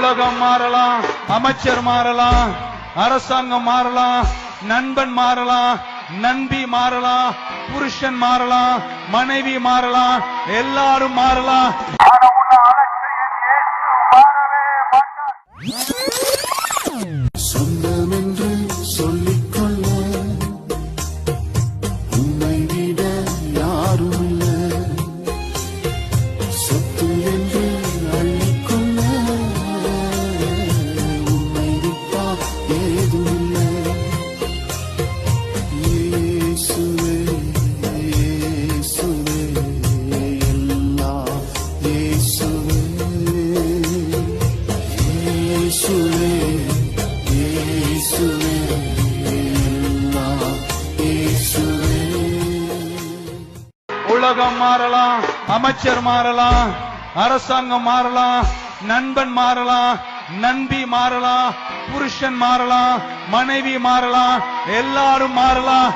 உலகம் மாறலாம், அமைச்சர் மாறலாம், அரசாங்கம் மாறலாம், நண்பன் மாறலாம், நண்பி மாறலாம், புருஷன் மாறலாம், மனைவி மாறலாம், எல்லாரும் மாறலாம். சொந்தம் என்று சொல்லிக்கொள்ள உன்னை விட யாரும் இல்லை. சொத்து என்று அள்ளிக்கொள்ள உன்னை விட்டா ஏதும் இல்லை. இயேசுவே இயேசுவே எல்லாம் இயேசுவே இயேசுவே இயேசுவே எல்லாம் இயேசுவே. உலகம் மாறலாம், அமைச்சர் மாறலாம், அரசாங்கம் மாறலாம், நண்பன் மாறலாம், நண்பி மாறலாம், புருஷன் மாறலாம், மனைவி மாறலாம், எல்லாரும் மாறலாம்.